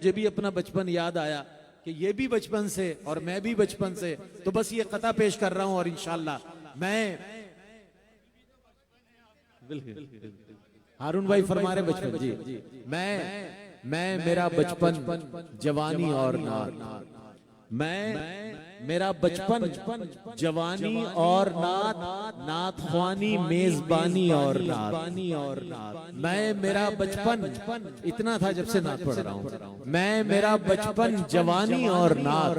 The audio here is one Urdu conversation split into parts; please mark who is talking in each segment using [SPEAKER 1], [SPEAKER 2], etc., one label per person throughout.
[SPEAKER 1] مجھے بھی اپنا بچپن یاد آیا کہ یہ بھی بچپن سے اور میں بھی بچپن سے، تو بس یہ قطع پیش کر رہا ہوں اور انشاءاللہ میں ہارون بھائی فرما رہے بچپن جی میں میرا بچپن جوانی اور نات، میں میرا بچپن جوانی اور نات خوانی میزبانی اور نات، میں میرا بچپن اتنا تھا جب سے نات پڑھ رہا ہوں، میں میرا بچپن جوانی اور نات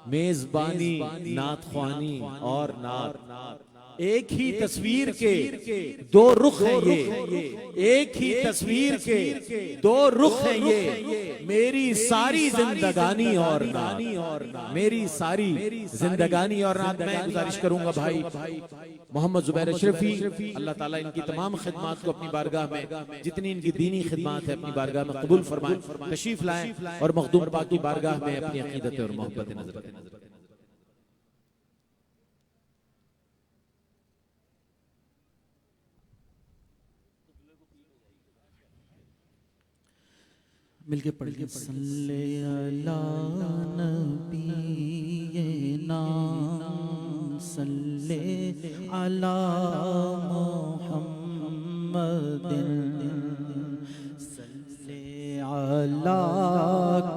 [SPEAKER 1] میزبانی نات خوانی اور نات، ایک ہی تصویر کے دو رخ ہیں یہ، ایک ہی تصویر کے دو رخ ہیں یہ، میری ساری زندگانی اور نات، میری ساری زندگانی اور نات۔ میں گزارش کروں گا بھائی محمد زبیر اشرفی، اللہ تعالیٰ ان کی تمام خدمات کو اپنی بارگاہ میں، جتنی ان کی دینی خدمات ہے اپنی بارگاہ میں قبول فرمائیں، تشریف لائیں اور مخدوم پاک کی بارگاہ میں اپنی عقیدت اور محبت نظر کریں۔
[SPEAKER 2] مل کے پڑھ کے صلی علی نبینا صلی علی محمد صلی علی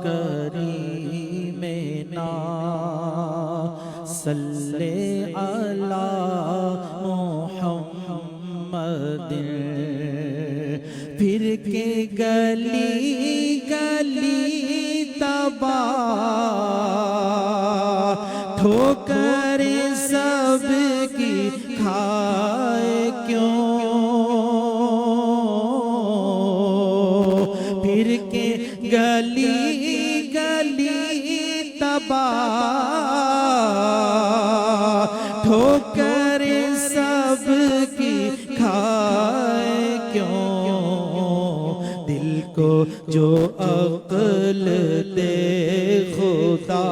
[SPEAKER 2] کریمنا صلی علی محمد، پھر کے گلی گلی تباہ ٹھوکر سب کی کھائے کیوں، پھر کے گلی گلی تباہ ٹھوکر سب کی کھائے کیوں، دل کو جو عقل دے خدا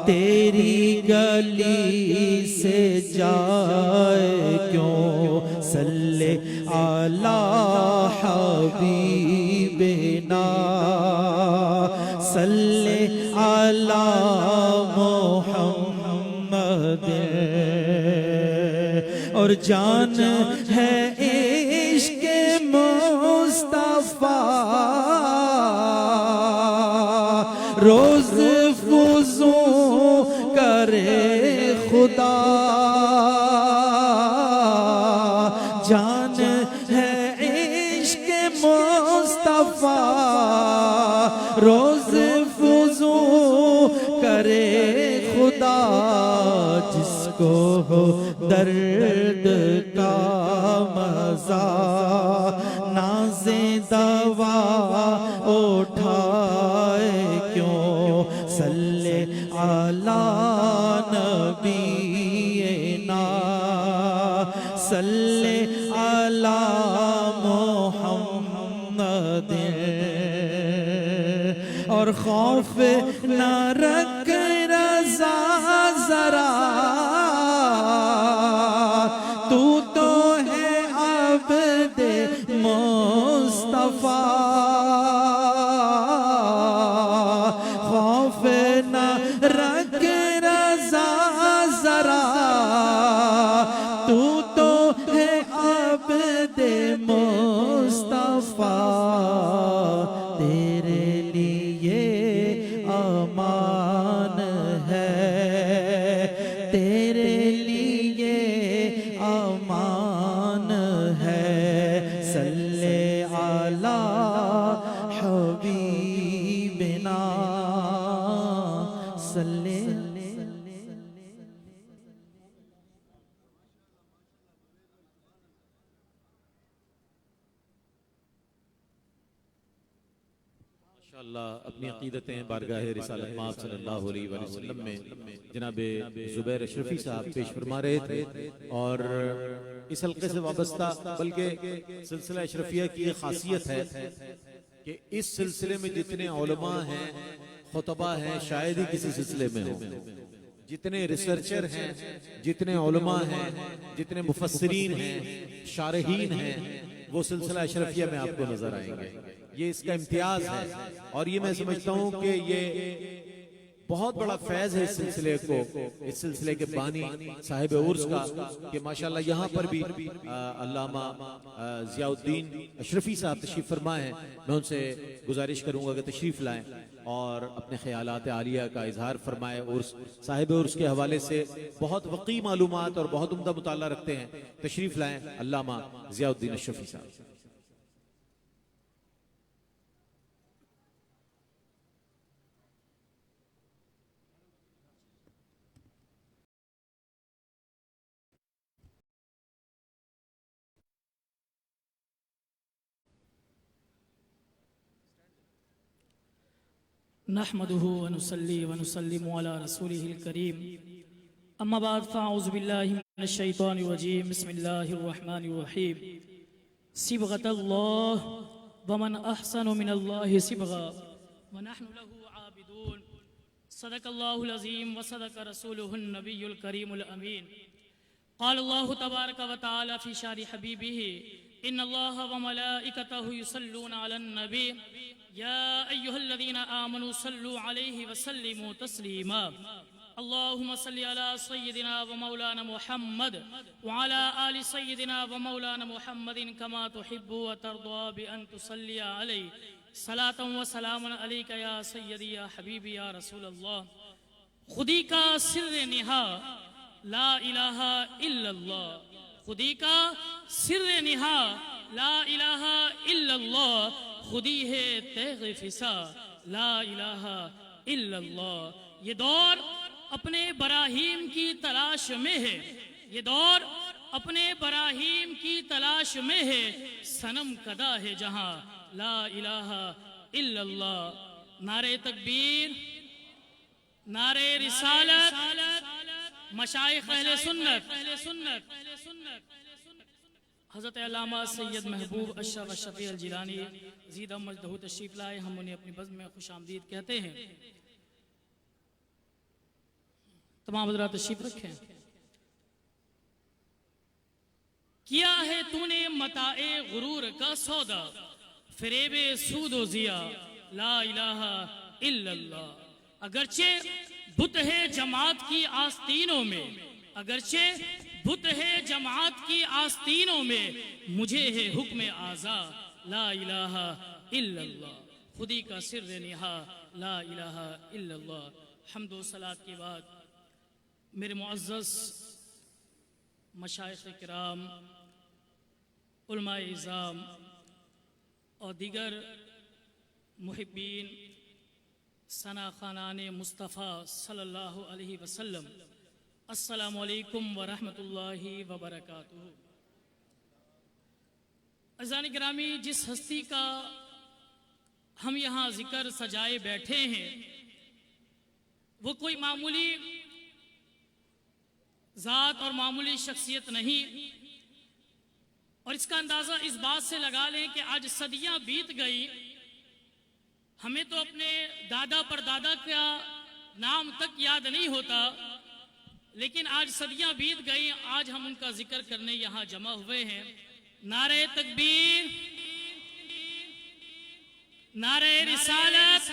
[SPEAKER 2] تیری گلی سے جائے کیوں، صلی علی حبیبنا صلی علی محمد، اور جان ہے عشق مصطفیٰ روز فزوں کرے خدا، جان ہے عشق مصطفیٰ روز فزوں کرے خدا، جس کو ہو درد کا مزہ ناز دوا اٹھائے کیوں، صلی علی نبینا صلی علی محمد، اور خوف نہ رکھ رضا ذرا تو تو ہے عبد مصطفیٰ، خوف نہ رکھ رضا ذرا تو تو ہے عبد مصطفیٰ، تیرے لیے امان ہے، تیرے لیے امان ہے، صلی علی حبیبنا صلی
[SPEAKER 1] اللہ اپنی عقیدتیں بارگاہ رسالت مآب صلی اللہ علیہ وآلہ وسلم میں جناب زبیر اشرفی صاحب پیش فرما رہے تھے، اور اس حلقے سے وابستہ بلکہ سلسلہ اشرفیہ کی خاصیت ہے کہ اس سلسلے میں جتنے علماء ہیں، خطبہ ہیں، شاید ہی کسی سلسلے میں ہوں، جتنے ریسرچر ہیں، جتنے علماء ہیں، جتنے مفسرین ہیں، شارحین ہیں، وہ سلسلہ اشرفیہ میں آپ کو نظر آئیں گے۔ یہ اس کا امتیاز ہے، اور یہ میں سمجھتا ہوں کہ یہ بہت بڑا فیض ہے اس سلسلے کو، اس سلسلے کے بانی صاحب عرس کا، کہ ماشاءاللہ یہاں پر بھی علامہ ضیاء الدین اشرفی صاحب تشریف فرما ہیں. میں ان سے گزارش کروں گا کہ تشریف لائیں اور اپنے خیالات عالیہ کا اظہار فرمائے. عرس صاحب عرس کے حوالے سے بہت وقی معلومات اور بہت عمدہ مطالعہ رکھتے ہیں. تشریف لائیں علامہ ضیاء الدین اشرفی صاحب.
[SPEAKER 3] نحمده ونصلي ونسلم على رسوله الكريم اما بعد فاعوذ بالله من الشيطان الرجيم بسم الله الرحمن الرحيم صبغة الله ومن احسن من الله صبغة ونحن له عابدون صدق الله العظيم وصدق رسوله النبي الكريم الامين. قال الله تبارك وتعالى في شان حبيبه ان الله وملائكته يصلون على النبي يا أيها الذين آمنوا صلوا عليه وسلموا تسليما. اللهم صل على سيدنا ومولانا محمد وعلى آل سيدنا ومولانا محمد كما تحب وترضى بأن تصلي عليه صلاة وسلام عليك يا سيدي يا حبيبي يا رسول الله. خودی کا سر نہا لا الہ الا اللہ، خودی کا سر نہا لا الہ الا اللہ، خودی ہے تیغ فسا لا الہ الا اللہ. یہ دور اپنے براہیم کی تلاش میں ہے، یہ دور اپنے براہیم کی تلاش میں ہے، صنم کدا ہے جہاں لا الہ الا اللہ. نعرہ تکبیر، نعرہ رسالت، مشائخ اہل سنت. حضرت علامہ سید محبوب اشرف الشفیع الجیلانی زید مجدہ تشریف لائے. ہم انہیں اپنی بزم میں خوش آمدید کہتے ہیں. تمام حضرات تشریف رکھیں. کیا ہے تو نے متاع غرور کا سودا، فریب سود و ضیا لا الہ الا اللہ. اگرچہ بت ہے جماعت کی آستینوں میں، اگرچہ بت ہے جماعت کی آستینوں میں، مجھے ہے حکم آزا لا الہ الا اللہ. خودی کا سر نہا لا الہ الا اللہ. حمد و صلات کے بعد میرے معزز مشائخ کرام، علماء اعظام اور دیگر محبین ثنا خانان مصطفیٰ صلی اللہ علیہ وسلم، السلام علیکم ورحمۃ اللہ وبرکاتہ. عزیزان گرامی، جس ہستی کا ہم یہاں ذکر سجائے بیٹھے ہیں وہ کوئی معمولی ذات اور معمولی شخصیت نہیں، اور اس کا اندازہ اس بات سے لگا لیں کہ آج صدیاں بیت گئی، ہمیں تو اپنے دادا پر دادا کا نام تک یاد نہیں ہوتا، لیکن آج صدیاں بیت گئی، آج ہم ان کا ذکر کرنے یہاں جمع ہوئے ہیں. نعرہ تکبیر، نعرہ رسالت،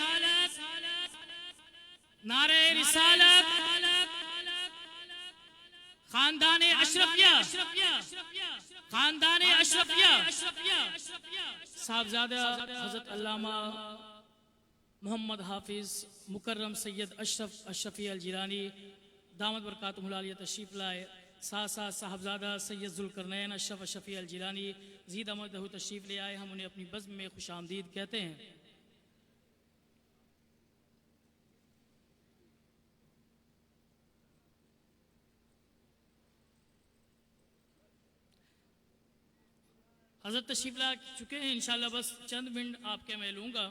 [SPEAKER 3] نعرہ رسالت، خاندان اشرفیہ، خاندان اشرفیہ. صاحبزادہ حضرت علامہ محمد حافظ مکرم سید اشرف الشفیع الجیلانی دامت برکاتہ العالیہ تشریف لائے. ساتھ ساتھ صاحبزادہ سید ذوالقرنین اشرف الشفیع الجیلانی زید مجدہ تشریف لے آئے. ہم انہیں اپنی بزم میں خوش آمدید کہتے ہیں. حضرت تشریف لا چکے ہیں، انشاءاللہ بس چند منٹ آپ کے میں لوں گا.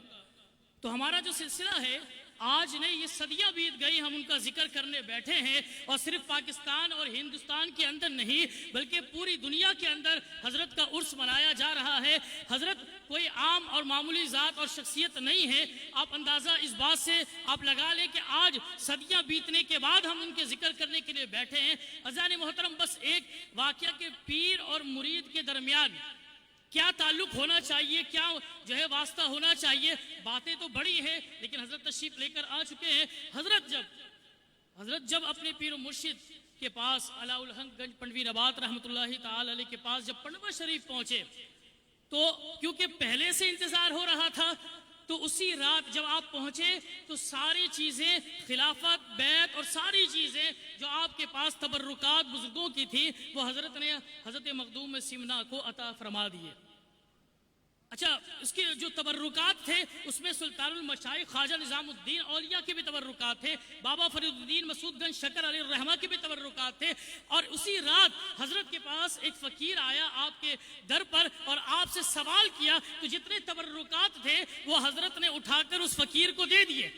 [SPEAKER 3] تو ہمارا جو سلسلہ ہے آج نہیں، یہ صدیاں بیت گئی، ہم ان کا ذکر کرنے بیٹھے ہیں، اور صرف پاکستان اور ہندوستان کے اندر نہیں بلکہ پوری دنیا کے اندر حضرت کا عرس منایا جا رہا ہے. حضرت کوئی عام اور معمولی ذات اور شخصیت نہیں ہے. آپ اندازہ اس بات سے آپ لگا لیں کہ آج صدیاں بیتنے کے بعد ہم ان کے ذکر کرنے کے لیے بیٹھے ہیں. عزیزان محترم، بس ایک واقعہ کے پیر اور مرید کے درمیان کیا تعلق ہونا چاہیے، کیا جو ہے واسطہ ہونا چاہیے. باتیں تو بڑی ہیں لیکن حضرت تشریف لے کر آ چکے ہیں. حضرت جب اپنے پیر و مرشد کے پاس علاء الحق گنج پنڈوی نبات رحمۃ اللہ تعالی علیہ کے پاس جب پنڈوا شریف پہنچے تو کیونکہ پہلے سے انتظار ہو رہا تھا تو اسی رات جب آپ پہنچے تو ساری چیزیں خلافت بیعت اور ساری چیزیں جو آپ کے پاس تبرکات بزرگوں کی تھی وہ حضرت نے حضرت مخدوم سمنا کو عطا فرما دیے. اچھا اس کے جو تبرکات تھے اس میں سلطان المشائخ خواجہ نظام الدین اولیاء کے بھی تبرکات تھے، بابا فرید الدین مسعود گنج شکر علیہ الرحمہ کے بھی تبرکات تھے. اور اسی رات حضرت کے پاس ایک فقیر آیا آپ کے در پر اور آپ سے سوال کیا تو جتنے تبرکات تھے وہ حضرت نے اٹھا کر اس فقیر کو دے دیے.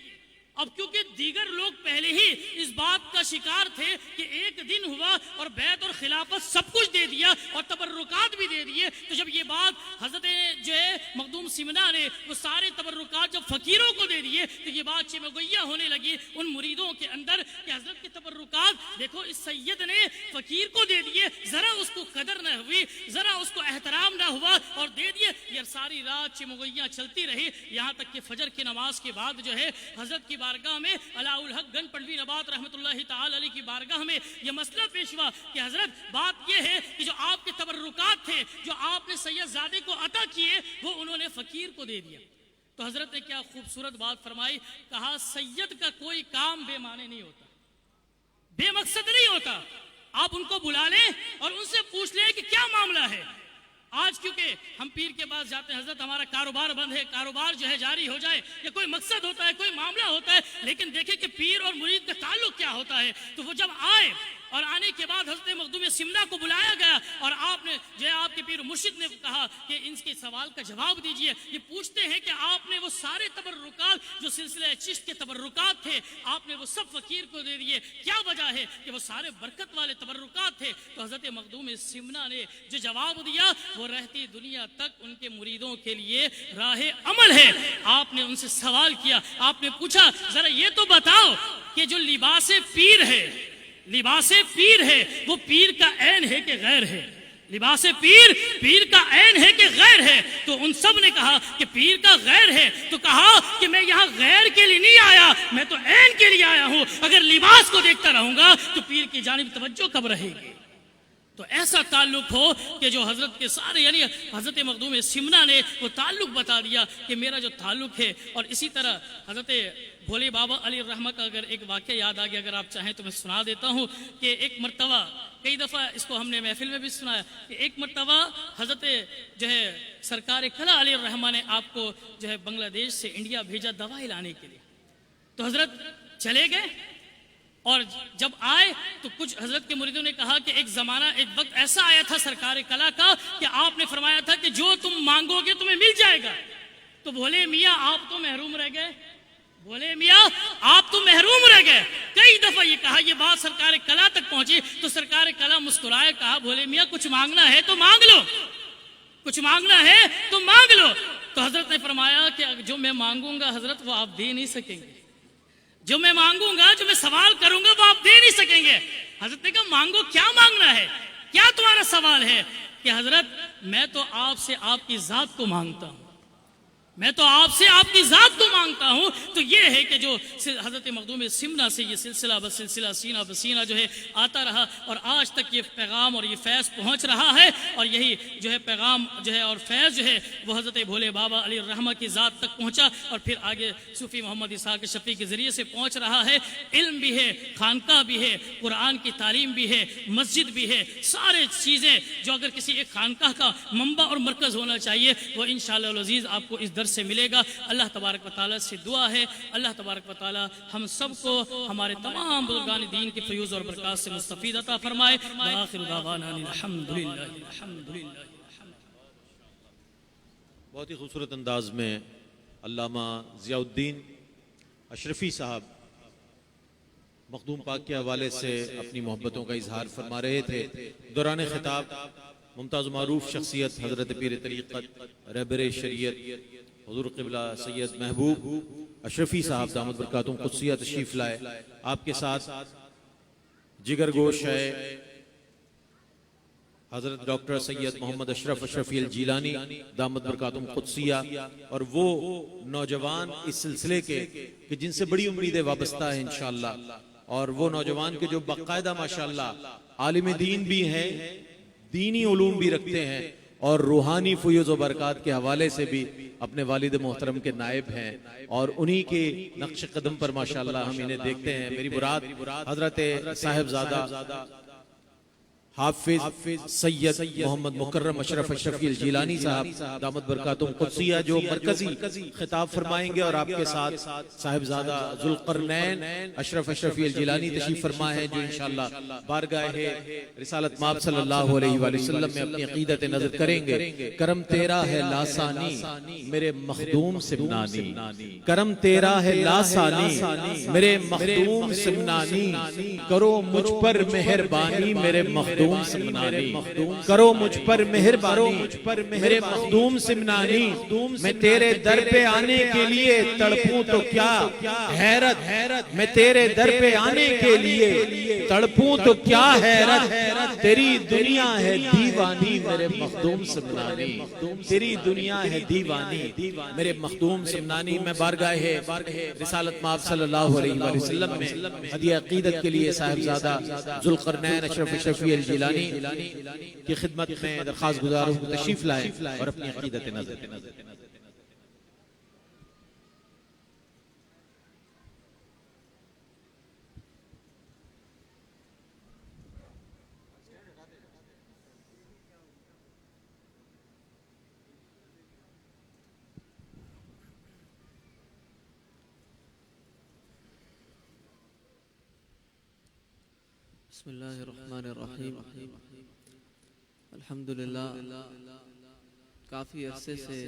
[SPEAKER 3] اب کیونکہ دیگر لوگ پہلے ہی اس بات کا شکار تھے کہ ایک دن ہوا اور بیعت اور خلافت سب کچھ دے دیا اور تبرکات بھی دے دیے، تو جب یہ بات حضرت جو ہے مخدوم سمنا نے وہ سارے تبرکات جب فقیروں کو دے دیے تو یہ بات چمگویا ہونے لگی ان مریدوں کے اندر کہ حضرت کے تبرکات دیکھو اس سید نے فقیر کو دے دیے، ذرا اس کو قدر نہ ہوئی، ذرا اس کو احترام نہ ہوا اور دے دیے. یہ ساری رات چمگویا چلتی رہی یہاں تک کہ فجر کی نماز کے بعد جو ہے حضرت کی بارگاہ میں علاء الحق گنج پنڈوی نبات رحمۃ اللہ تعالی علیہ کی بارگاہ میں یہ مسئلہ پیش ہوا کہ حضرت بات یہ ہے کہ جو آپ کے تبرکات تھے جو آپ نے سید زادے کو عطا کیے وہ انہوں نے فقیر کو دے دیا. تو حضرت نے کیا خوبصورت بات فرمائی، کہا سید کا کوئی کام بے معنی نہیں ہوتا، بے مقصد نہیں ہوتا. آپ ان کو بلا لیں اور ان سے پوچھ لیں کہ کیا معاملہ ہے. آج کیونکہ ہم پیر کے پاس جاتے ہیں حضرت ہمارا کاروبار بند ہے، کاروبار جو ہے جاری ہو جائے، یا کوئی مقصد ہوتا ہے کوئی معاملہ ہوتا ہے، لیکن دیکھیں کہ پیر اور مرید کا تعلق کیا ہوتا ہے. تو وہ جب آئے اور آنے کے بعد حضرت مخدوم سمنا کو بلایا گیا اور آپ نے جو ہے آپ کے پیر مرشد نے کہا کہ ان کے سوال کا جواب دیجئے. یہ پوچھتے ہیں کہ آپ نے وہ سارے تبرکات جو سلسلہ چشت کے تبرکات تھے آپ نے وہ سب فقیر کو دے دیے، کیا وجہ ہے کہ وہ سارے برکت والے تبرکات تھے. تو حضرت مخدوم سمنا نے جو جواب دیا وہ رہتی دنیا تک ان کے مریدوں کے لیے راہ عمل ہے. آپ نے ان سے سوال کیا، آپ نے پوچھا ذرا یہ تو بتاؤ کہ جو لباس پیر ہے، لباس پیر ہے وہ پیر کا عین ہے کہ غیر ہے؟ لباس پیر کا عین ہے کہ غیر ہے؟ تو ان سب نے کہا کہ پیر کا غیر ہے. تو کہا کہ میں یہاں غیر کے لیے نہیں آیا، میں تو عین کے لیے آیا ہوں. اگر لباس کو دیکھتا رہوں گا تو پیر کی جانب توجہ کب رہے گی؟ تو ایسا تعلق ہو کہ جو حضرت کے سارے یعنی حضرت مخدوم سمنا نے وہ تعلق بتا دیا کہ میرا جو تعلق ہے. اور اسی طرح حضرت بھولے بابا علی الرحمہ کا اگر ایک واقعہ یاد آ گیا اگر آپ چاہیں تو میں سنا دیتا ہوں کہ ایک مرتبہ، کئی دفعہ اس کو ہم نے محفل میں بھی سنایا، کہ ایک مرتبہ حضرت جو ہے سرکار کلا علی الرحمہ نے آپ کو جو ہے بنگلہ دیش سے انڈیا بھیجا دوائی لانے کے لیے. تو حضرت چلے گئے اور جب آئے تو کچھ حضرت کے مریدوں نے کہا کہ ایک زمانہ ایک وقت ایسا آیا تھا سرکار کلا کا کہ آپ نے فرمایا تھا کہ جو تم مانگو گے تمہیں مل جائے گا. تو بولے میاں آپ تو محروم رہ گئے، بولے میاں آپ تو محروم رہ گئے. کئی دفعہ یہ کہا، یہ بات سرکار کلا تک پہنچی تو سرکار کلا مسکرائے کہا بولے میاں کچھ مانگنا ہے تو مانگ لو، کچھ مانگنا ہے تو مانگ لو. تو حضرت نے فرمایا کہ جو میں مانگوں گا حضرت وہ آپ دے نہیں سکیں گے، جو میں مانگوں گا جو میں سوال کروں گا وہ آپ دے نہیں سکیں گے. حضرت نے کہا مانگو، کیا مانگنا ہے، کیا تمہارا سوال ہے؟ کہ حضرت میں تو آپ سے آپ کی ذات کو مانگتا ہوں، میں تو آپ سے آپ کی ذات کو مانگتا ہوں. تو یہ ہے کہ جو حضرت مخدوم سمنا سے یہ سلسلہ بس سلسلہ سینہ بسینہ جو ہے آتا رہا اور آج تک یہ پیغام اور یہ فیض پہنچ رہا ہے. اور یہی جو ہے پیغام جو ہے اور فیض جو ہے وہ حضرت بھولے بابا علی الرحمہ کی ذات تک پہنچا اور پھر آگے صوفی محمد اسحاق شفیع کے ذریعے سے پہنچ رہا ہے. علم بھی ہے، خانقاہ بھی ہے، قرآن کی تعلیم بھی ہے، مسجد بھی ہے، سارے چیزیں جو اگر کسی ایک خانقاہ کا منبع اور مرکز ہونا چاہیے وہ انشاءاللہ العزیز آپ کو اس سے ملے گا. اللہ تبارک و تعالیٰ سے دعا ہے اللہ تبارک و تعالیٰ ہم سب کو ہمارے تمام بزرگان دین کے فیوز اور برکات سے مستفید عطا فرمائے. وآخر دعوانا الحمدللہ.
[SPEAKER 1] بہت ہی خوبصورت انداز میں علامہ ضیاء الدین اشرفی صاحب مخدوم پاک کے حوالے سے اپنی محبتوں کا اظہار فرما رہے تھے. دوران خطاب ممتاز و معروف شخصیت حضرت پیر طریقت رہبر شریعت حضور قبلہ سید محبوب اشرفی صاحب دامت برکاتہم قدسیہ تشریف لائے. آپ کے ساتھ جگر گوش ہے حضرت ڈاکٹر سید محمد اشرف اشرفی الجیلانی دامت برکاتہم قدسیہ، اور وہ نوجوان اس سلسلے کے کہ جن سے بڑی امیدیں وابستہ ہیں انشاءاللہ، اور وہ نوجوان کے جو باقاعدہ ماشاءاللہ عالم دین بھی ہیں، دینی علوم بھی رکھتے ہیں، اور روحانی فیوز و برکات کے حوالے سے بھی اپنے والد محترم کے نائب ہیں، اور انہی کے نقش قدم پر ماشاءاللہ ہم انہیں دیکھتے ہیں۔ میری مراد حضرت صاحبزادہ حافظ سید محمد مکرم اشرف اشرفی الجیلانی صاحب دامت برکاتہم قدسیہ، جو مرکزی خطاب فرمائیں گے، اور آپ کے ساتھ صاحبزادہ ذوالقرنین اشرف اشرفی الجیلانی تشریف فرما ہے، جو انشاءاللہ بارگاہ رسالت مآب صلی اللہ علیہ وآلہ وسلم میں اپنی عقیدت نظر کریں گے۔ کرم تیرا ہے لاسانی میرے مخدوم سمنانی، کرم تیرا ہے لاسانی میرے مخدوم سمنانی، کرو مجھ پر مہربانی میرے مخدوم سمنانی، کرو مجھ پر مہربانی میرے مخدوم سمنانی، میں تیرے در پہ آنے کے لیے تڑپوں تو کیا حیرت، میں تیرے در پہ آنے کے لیے تڑپوں تو کیا حیرت، تیری دنیا ہے دیوانی میرے مخدوم سمنانی، تیری دنیا ہے دیوانی میرے مخدوم سمنانی۔ میں بارگاہ رسالت مآب صلی اللہ علیہ وآلہ وسلم میں ہدیہ عقیدت کے لیے صاحبزادہ ذوالقرنین اشرف اشرفی الجیلانی کی خدمت میں درخواست گزار ہوں، تشریف لائیں اور اپنی عقیدت نظر۔
[SPEAKER 2] بسم اللہ الرحمن الرحیم۔ الحمدللہ کافی عرصے سے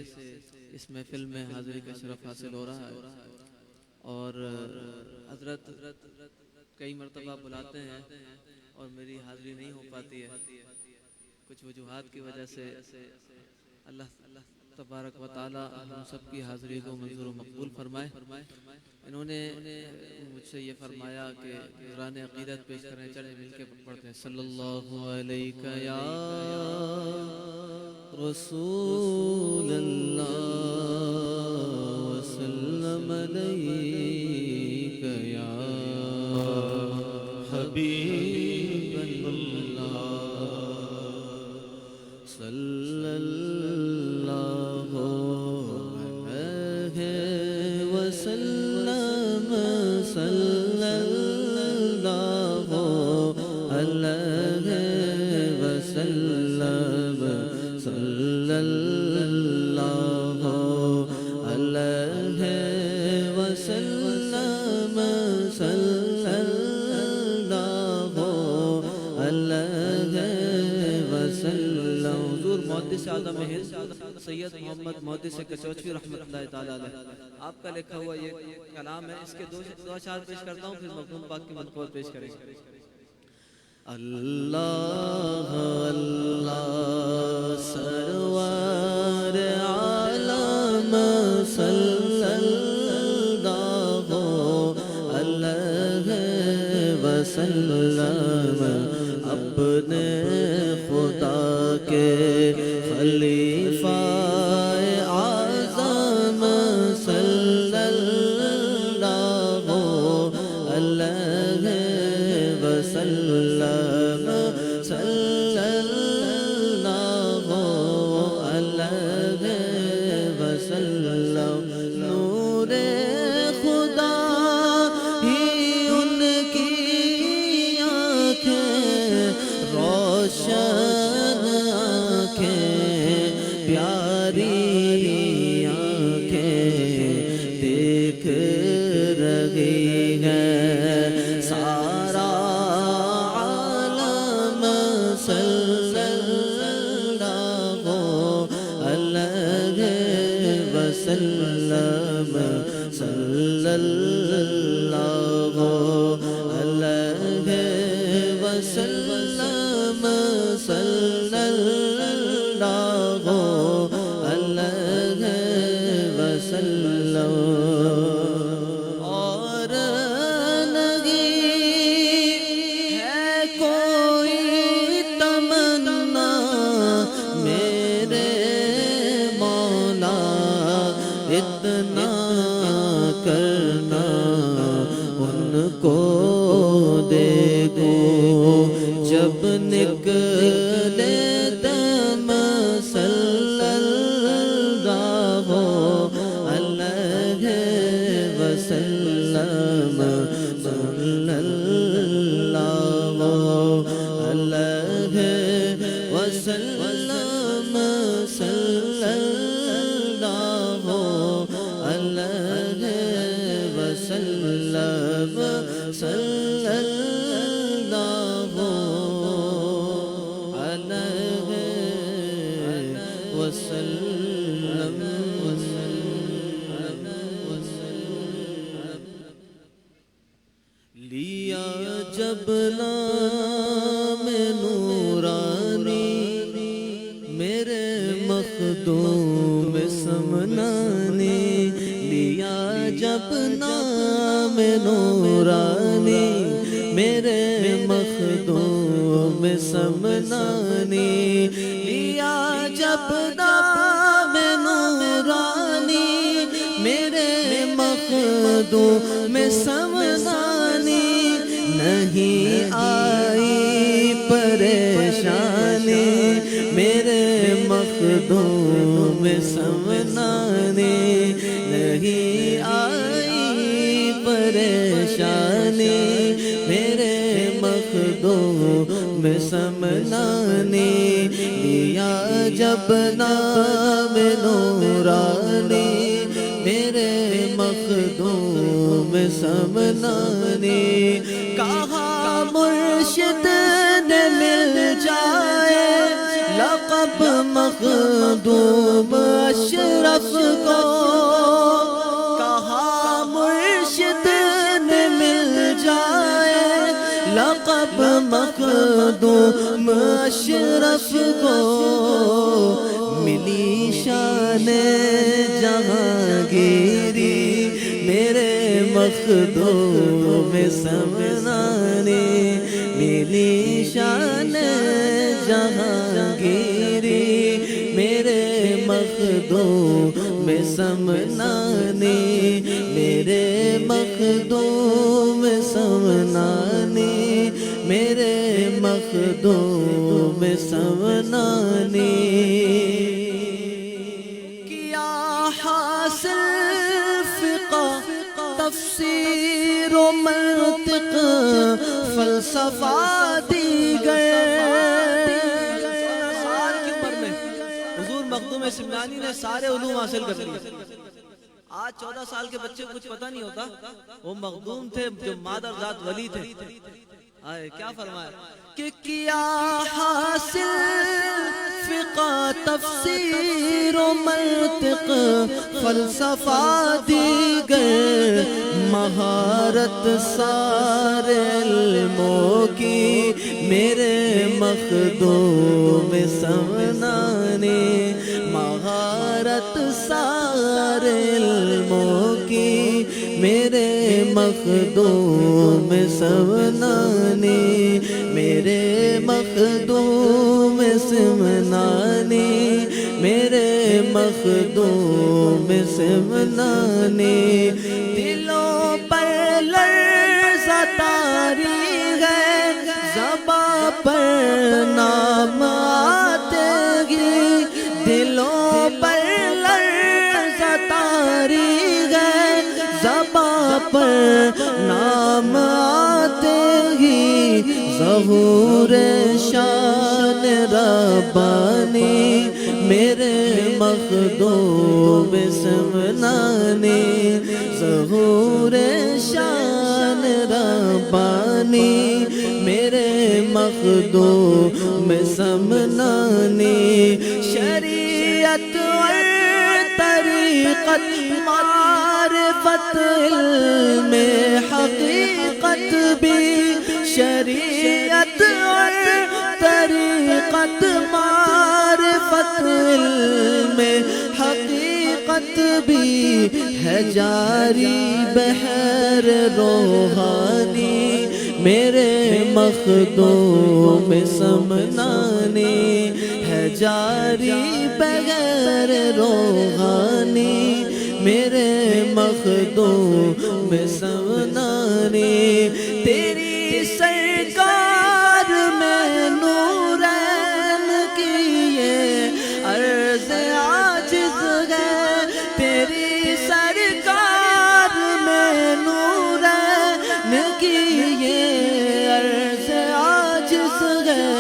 [SPEAKER 2] اس محفل میں حاضری کا شرف حاصل ہو رہا ہے، اور حضرت کئی مرتبہ بلاتے ہیں اور میری حاضری نہیں ہو پاتی ہے، کچھ وجوہات کی وجہ سے۔ اللہ تبارک و تعالی ہم سب کی حاضری کو منظور و مقبول فرمائے۔ انہوں نے مجھ سے یہ فرمایا کہ قرآن عقیدت پیش کریں، چلیں مل کے پڑھتے ہیں۔ صلی اللہ علیہ یا رسول اللہ وسلم علیہ یا حبیب اللہ صلی اللہ علیہ وسلم، صلی اللہ علیہ وسلم، صلی اللہ علیہ وسلم، صلی اللہ علیہ وسلم۔ حضور محدث اعظم ہند سید محمد محدث کچوچوی رحمۃ اللہ تعالی علیہ، آپ کا لکھا ہوا یہ کلام ہے، اس کے دو اشعار پیش کرتا ہوں، پھر مخدوم پاک کی منقول پیش کریں گے۔ اللہ اللہ سرور عالم صلی اللہ علیہ وسلم، اپنے خدا کے خلیفہ اعظم صلی اللہ علیہ وسلم، صلی اللہ علیہ وسلم۔ نور خدا ہی ان کی آنکھیں، روشن آنکھیں، پیاری آنکھیں، دیکھ رہی ہیں سارا عالم صلی اللہ علیہ وسلم، صلی اللہ علیہ وسلم، صلی اللہ علیہ وسلم۔ اور نہیں ہے کوئی تمنا کرنا ان کو دیکھو جب نکلے دم صلی اللہ علیہ وسلم صلی اللہ علیہ وسلم صلی اللہ علیہ وسلم صلی اللہ علیہ وسلم لیا جب نام نورانی میرے مخدوم سمنا نے لیا جب نام نورانی میرے مخدوم سمنا نے لیا جب نام نورانی میرے مخدوم سمنا نے نہیں آئی پریشانی میرے مخدوم سمنانے نہیں آئی پریشانی میرے مخدوم سمنانے لیا جب نام نورانی میرے مخدوم سمنانے کہا مرشد نے مل جائے لقب مخدوم اشرف کو کہا مرشد نے مل جائے لقب مخدوم اشرف کو ملی شان جہانگیری میرے مخدوم سمنانے ملی شان جہانگیری میرے مخدوم سمنانے میرے مخدوم سمنانے میرے مخدوم سمنانے کیا حاصل فقہ تفسیر و منطق فلسفہ دیگر سال کی عمر میں حضور مخدوم سمنانی نے سارے علوم حاصل کر لیے آج 14 سال کے بچے کو کچھ پتہ نہیں ہوتا وہ مخدوم تھے جو مادر ذات ولی تھے آئے کیا فرمایا کہ کیا حاصل فقہ تفسیر و منطق فلسفہ دیگر مہارت سارے علموں کی میرے مخدوم سمنانے مہارت سارے علموں کی میرے مخدوم سمنانے میرے مخدوم سمنانے میرے مخدوم سمنانے دلوں پر لرزہ طاری ہے زباں پر نام آتے گی دلوں پر لرزہ طاری ہے زباں پر نام آتے ہی ظہور شان ربانی میرے مخدوم سمنانے ظہور شان ربانی میرے مخدوم سمنانے شریعت اور طریقت معرفت علم حقیقت بھی شریعت اور طریقت معرفت علم حقیقت بھی ہے جاری بحر روحانی میرے مخدوم سمنانے ہے جاری بغیر روحانی
[SPEAKER 4] میرے مخدوم سمنانی تیری سرکار میں نورین کی یہ عرض عاجز ہے تیری سرکار میں نورین کی یہ عرض عاجز ہے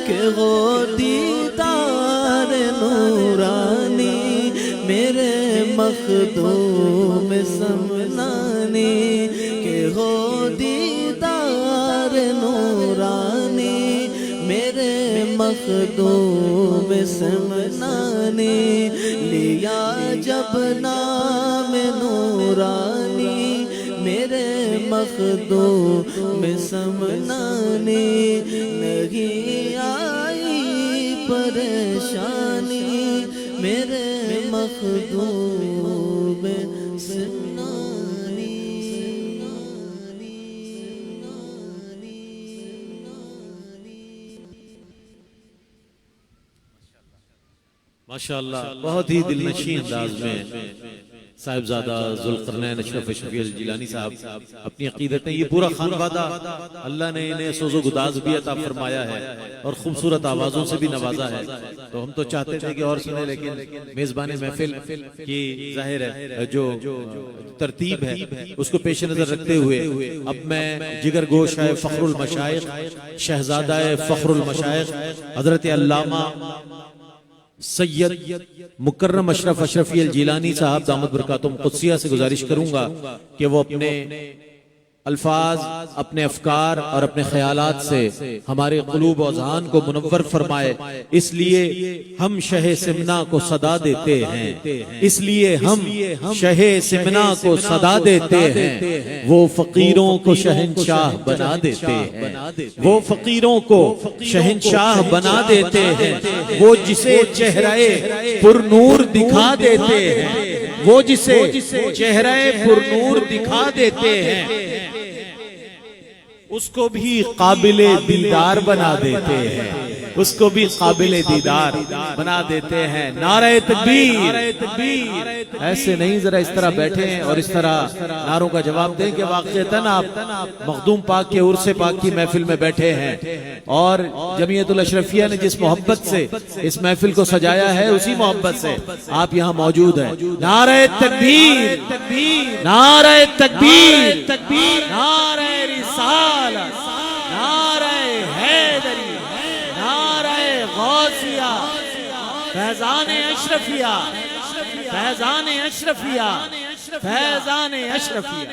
[SPEAKER 4] کہ وہ دیدار نورانی میرے مخدوم سمنانی کہ ہو دیدار نورانی میرے مخدوم سمنانی لیا جب نام نورانی میرے مخدوم سمنانی نہیں آئی پریشانی میرے مخدوم سمنانی
[SPEAKER 1] ماشاءاللہ بہت ہی دل نشین انداز میں صاحبزادہ ذوالقرنین اشرف شفیع الجیلانی صاحب اپنی عقیدت ہیں. یہ پورا خانوادہ اللہ نے انہیں سوز و گداز بھی عطا فرمایا ہے اور خوبصورت آوازوں سے بھی نوازا ہے. تو ہم تو چاہتے تھے کہ اور سنیں لیکن میزبان محفل کی ظاہر ہے جو ترتیب ہے اس کو پیش نظر رکھتے ہوئے اب میں جگر گوش ہے فخر المشائخ شہزادہ فخر المشائخ حضرت علامہ سید مکرم اشرف اشرفی الجیلانی صاحب دامت برکاتہم قدسیہ سے گزارش کروں گا کہ وہ اپنے الفاظ اپنے افکار اور اپنے خیالات سے ہمارے قلوب و اذہان کو منور فرمائے. اس لیے ہم شہ سمنا کو صدا دیتے ہیں اس لیے ہم شہ سمنا کو صدا دیتے ہیں وہ فقیروں کو شہنشاہ بنا دیتے ہیں وہ فقیروں کو شہنشاہ بنا دیتے ہیں وہ جسے چہرہ پر نور دکھا دیتے ہیں وہ جسے چہرہ پر نور دکھا دیتے ہیں اس کو بھی قابل دیدار بنا دیتے ہیں اس کو بھی قابل دیدار بنا دیتے ہیں. نعرہ تکبیر. ایسے نہیں ذرا اس طرح بیٹھیں اور اس طرح نعروں کا جواب دیں کہ واقعتاً آپ مخدوم پاک کے عرس پاک کی محفل میں بیٹھے ہیں اور جمعیت الاشرفیہ نے جس محبت سے اس محفل کو سجایا ہے اسی محبت سے آپ یہاں موجود ہیں. نعرہ تکبیر نعرہ تکبیر نعرہ رسالت نعرہ حیدری نعرہ غوثیہ فیضان اشرفیہ فیضان اشرفیہ فیضان اشرفیہ.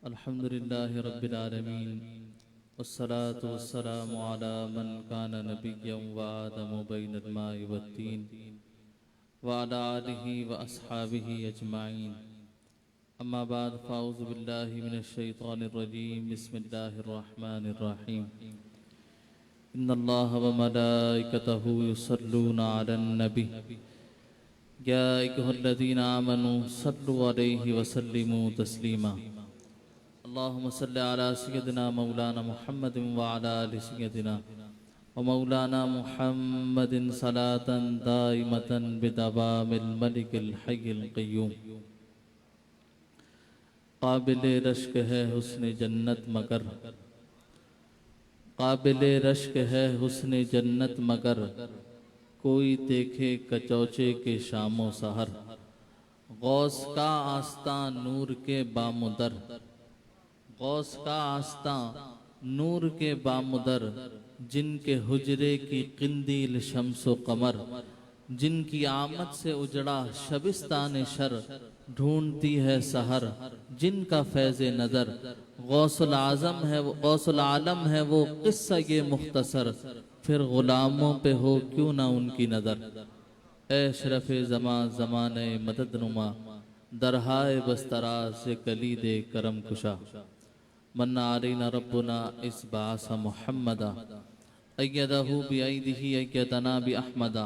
[SPEAKER 5] الحمدللہ رب العالمین والصلاة والسلام على من كان نبيا وآدم بين الماء والتين وعلى آله وأصحابه أجمعين. أما بعد فأعوذ بالله من الشيطان الرجيم. بسم الله الرحمن الرحيم. إن الله وملائكته يصلون على النبي يا أيها الذين آمنوا صلوا عليه وسلموا تسليما. اللهم صل على سيدنا مولانا محمد وعلى آل سيدنا ومولانا محمد صلاة دائمة بدوام الملك الحي القيوم. قابل رشک ہے حسن جنت مگر قابل رشک ہے حسن جنت مگر کوئی دیکھے کچوچے کے شام و سحر. غوث کا آستاں نور کے بامدر غوث کا آستاں نور کے بامدر جن کے حجرے کی قندیل شمس و قمر جن کی آمد سے اجڑا شبستان شر ڈھونڈتی ہے سحر جن کا فیض نظر غوث العالم ہے وہ قصہ یہ مختصر پھر غلاموں پہ ہو کیوں نہ ان کی نظر. اے شرف زمان زمانے مدد نما درہائے بستراز سے کلید کرم کشا. من علینا ربنا اس بعث محمدا ایدہ بی ایدہ ایدنا بی احمدا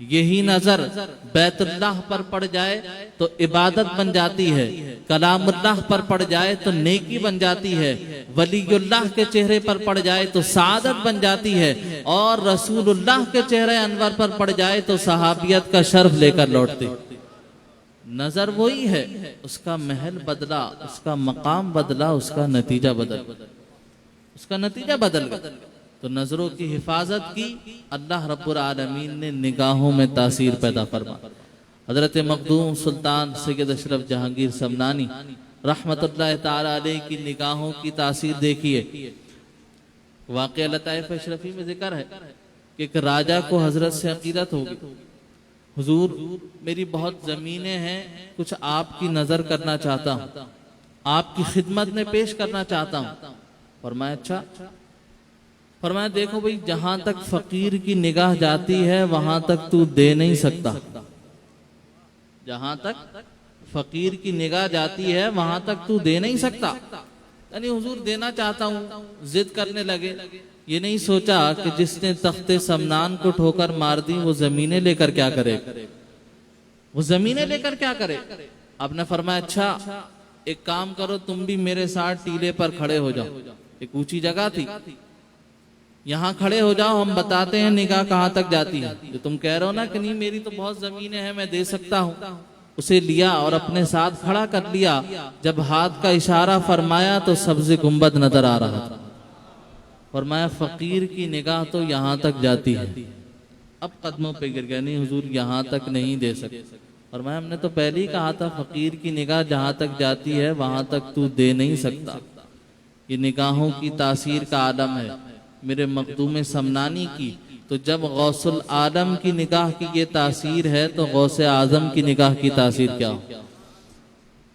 [SPEAKER 5] یہی نظر بیت اللہ پر پڑ جائے تو عبادت بن جاتی ہے، کلام اللہ پر پڑ جائے تو نیکی بن جاتی ہے، ولی اللہ کے چہرے پر پڑ جائے تو سعادت بن جاتی ہے، اور رسول اللہ کے چہرے انور پر پڑ جائے تو صحابیت کا شرف لے کر لوٹتے۔ نظر وہی ہے، اس کا محل بدلا، اس کا مقام بدلا، اس کا نتیجہ بدل گیا۔ تو نظروں کی حفاظت کی، اللہ رب العالمین نے نگاہوں میں تاثیر پیدا فرما۔ حضرت مخدوم سلطان سید اشرف جہانگیر سمنانی رحمت اللہ تعالی علیہ کی نگاہوں کی تاثیر دیکھیے۔ واقعہ لطائف اشرفی میں ذکر ہے کہ ایک راجہ کو حضرت سے عقیدت ہوگی، حضور میری بہت زمینیں ہیں، کچھ آپ کی نظر کرنا چاہتا ہوں، آپ کی خدمت میں پیش کرنا چاہتا ہوں۔ فرمایا اچھا، فرمایا دیکھو بھئی جہاں تک فقیر کی نگاہ جاتی ہے وہاں تک تو دے نہیں سکتا، جہاں تک فقیر کی نگاہ جاتی ہے وہاں تک تو دے نہیں سکتا۔ یعنی حضور دینا چاہتا ہوں، ضد کرنے لگے۔ یہ نہیں سوچا کہ جس نے تخت سمنان کو ٹھوکر مار دی وہ زمینیں لے کر کیا کرے، وہ زمینیں لے کر کیا کرے۔ آپ نے فرمایا اچھا ایک کام کرو، تم بھی میرے ساتھ ٹیلے پر کھڑے ہو جاؤ، ایک اونچی جگہ تھی، یہاں کھڑے ہو جاؤ، ہم بتاتے ہیں نگاہ کہاں تک جاتی ہے۔ جو تم کہہ رہے ہو نا کہ نہیں میری تو بہت زمینیں ہیں میں دے سکتا ہوں، اسے لیا اور اپنے ساتھ کھڑا کر لیا۔ جب ہاتھ کا اشارہ فرمایا تو سبز گنبد نظر آ رہا تھا۔ فرمایا فقیر کی نگاہ تو یہاں تک جاتی ہے، اب قدموں پہ گر گیا، نہیں حضور یہاں تک نہیں دے سکتے۔ فرمایا ہم نے تو پہلے ہی کہا تھا فقیر کی نگاہ جہاں تک جاتی ہے وہاں تک تو دے نہیں سکتا۔ یہ نگاہوں کی تاثیر کا عالم ہے میرے مخدوم سمنانی کی۔ تو جب غوث العالم کی نگاہ کی یہ تاثیر ہے تو غوث اعظم کی نگاہ کی تاثیر کیا ہو؟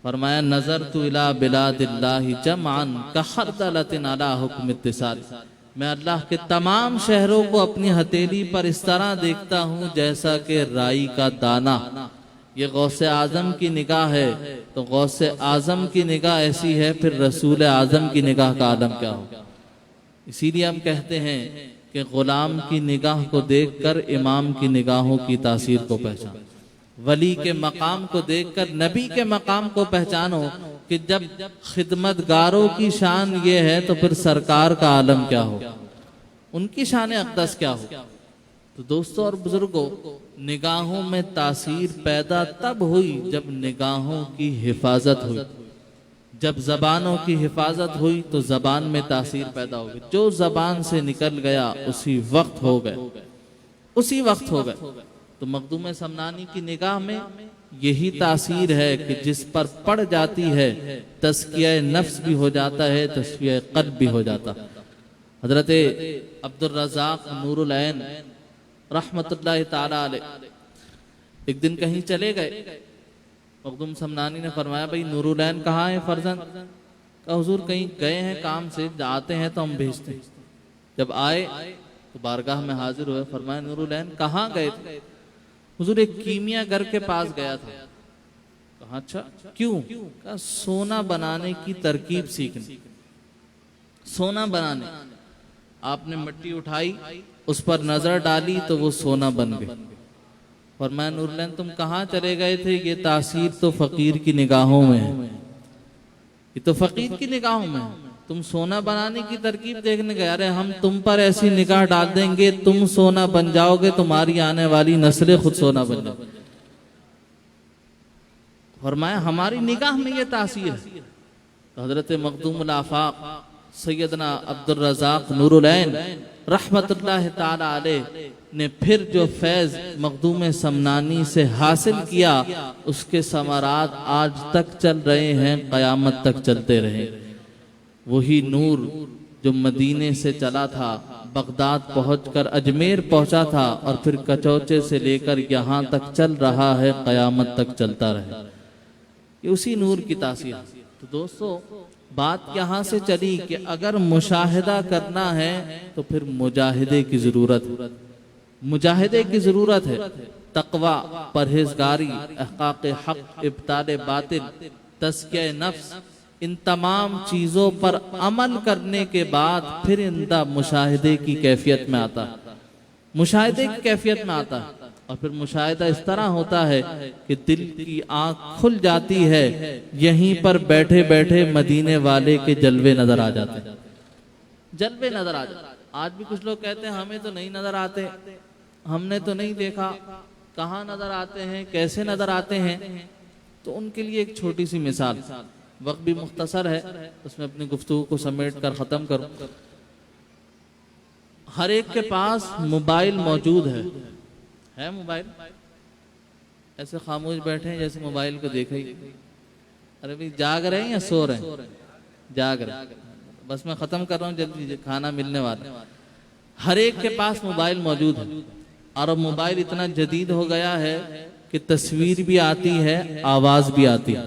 [SPEAKER 5] فرمایا نظرت الی بلاد اللہ جمعا کخردلۃ علی حکم اتصال، میں اللہ کے تمام شہروں کو اپنی ہتھیلی پر اس طرح دیکھتا ہوں جیسا کہ رائی کا دانہ۔ یہ غوث اعظم کی نگاہ ہے، تو غوث اعظم کی نگاہ ایسی ہے، پھر رسول اعظم کی نگاہ کا عالم کیا ہو؟ اسی لیے ہم کہتے ہیں کہ غلام کی نگاہ کو دیکھ کر امام کی نگاہوں کی تاثیر کو پہچان، ولی کے مقام کو دیکھ کر نبی کے مقام کو پہچانو کہ جب خدمتگاروں کی شان یہ ہے تو پھر سرکار کا عالم کیا ہو، ان کی شان اقدس کیا ہو۔ تو دوستوں اور بزرگوں، نگاہوں میں تاثیر پیدا تب ہوئی جب نگاہوں کی حفاظت ہوئی، جب زبانوں کی حفاظت ہوئی تو زبان میں تاثیر پیدا ہوگی۔ جو زبان سے نکل گیا اسی وقت ہو گئے، اسی وقت ہو گئے۔ تو مخدوم سمنانی کی نگاہ میں یہی تاثیر ہے کہ جس پر پڑ جاتی ہے تزکیہ نفس بھی ہو جاتا ہے، تزکیہ قلب بھی ہو جاتا۔ حضرت عبد الرزاق نور العین رحمت اللہ تعالی علیہ ایک دن کہیں چلے گئے، مخدوم سمنانی نے فرمایا بھئی نور العین کہاں ہے فرزند؟ کہا حضور کہیں گئے ہیں کام سے، آتے ہیں تو ہم بھیجتے ہیں۔ جب آئے تو بارگاہ میں حاضر ہوئے، فرمایا نور العین کہاں گئے تھے؟ حضور ایک کیمیا گھر کے پاس گیا تھا۔ کہا اچھا کیوں؟ کہا سونا بنانے کی ترکیب سیکھنے، سونا بنانے۔ آپ نے مٹی اٹھائی، اس پر نظر ڈالی تو وہ سونا بن گئے۔ فرمایا نور العین تم کہاں چلے گئے تھے؟ یہ تاثیر تو فقیر کی نگاہوں میں ہے، یہ تو فقیر کی نگاہوں میں ہے۔ تم سونا بنانے کی ترکیب دیکھنے گئے، ارے ہم تم پر ایسی نگاہ ڈال دیں گے تم سونا بن جاؤ گے، تمہاری آنے والی نسلیں خود سونا بن جاؤ۔ فرمایا ہماری نگاہ میں یہ تاثیر ہے۔ تو حضرت مخدوم الآفاق سیدنا عبد الرزاق نور العین رحمت اللہ تعالی علیہ نے پھر جو فیض مخدوم سمنانی سے حاصل کیا اس کے ثمرات آج تک چل رہے ہیں، قیامت تک چلتے رہے۔ وہی نور جو مدینے سے چلا تھا، بغداد پہنچ کر اجمیر پہنچا تھا، اور پھر کچوچے سے لے کر یہاں تک چل رہا ہے، قیامت تک چلتا رہے۔ یہ اسی نور کی تاثیر۔ تو دوستو بات یہاں سے چلی کہ اگر مشاہدہ کرنا ہے تو پھر مجاہدے کی ضرورت ہے، مجاہدے کی ضرورت ہے۔ تقوی، پرہیزگاری، احقاق حق، ابطال باطل، تزکیہ نفس، ان تمام چیزوں پر عمل کرنے کے بعد پھر اندہ مشاہدے کی کیفیت میں آتا ہے، مشاہدے کی کیفیت میں آتا ہے۔ اور پھر مشاہدہ اس طرح ہوتا ہے کہ دل کی آنکھ کھل جاتی ہے، یہیں پر بیٹھے بیٹھے مدینے والے کے جلوے نظر آ جاتے ہیں، جلوے نظر آ جاتے ہیں۔ آج بھی کچھ لوگ کہتے ہیں ہمیں تو نہیں نظر آتے، ہم نے تو نہیں دیکھا، کہاں نظر آتے ہیں، کیسے نظر آتے ہیں؟ تو ان کے لیے ایک چھوٹی سی مثال، وقت بھی مختصر ہے، اس میں اپنی گفتگو کو سمیٹ کر ختم کروں۔ ہر ایک کے پاس موبائل موجود ہے موبائل؟ ایسے خاموش بیٹھے ہیں جیسے موبائل کو دیکھا ہی۔ ارے بھئی جاگ رہے ہیں یا سو رہے ہیں؟ جاگ رہے ہیں۔ بس میں ختم کر رہا ہوں، جلدی کھانا ملنے والا۔ ہر ایک کے پاس موبائل موجود ہے، اور اب موبائل اتنا جدید ہو گیا ہے کہ تصویر بھی آتی ہے، آواز بھی آتی ہے۔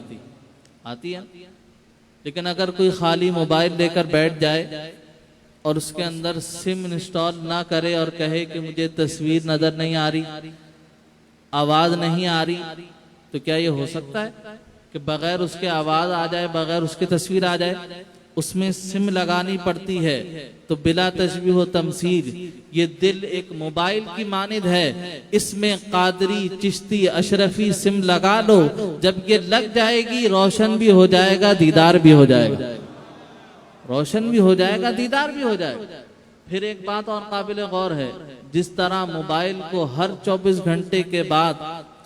[SPEAKER 5] لیکن اگر کوئی خالی موبائل لے کر بیٹھ جائے اور اس کے اندر سم انسٹال نہ کرے اور کہے کہ مجھے تصویر نظر نہیں آ رہی، آواز نہیں آ رہی، تو کیا یہ ہو سکتا ہے کہ بغیر اس کے آواز آ جائے، بغیر اس کے تصویر آ جائے؟ اس میں سم لگانی پڑتی ہے۔ تو بلا تشبیہ و تمثیل یہ دل ایک موبائل کی مانند ہے، اس میں قادری، چشتی، اشرفی سم لگا لو، جب یہ لگ جائے گی روشن بھی ہو جائے گا، دیدار بھی ہو جائے گا، روشن بھی ہو جائے گا، دیدار بھی ہو جائے گا۔ پھر ایک بات اور قابل غور ہے، جس طرح موبائل کو ہر 24 گھنٹے کے بعد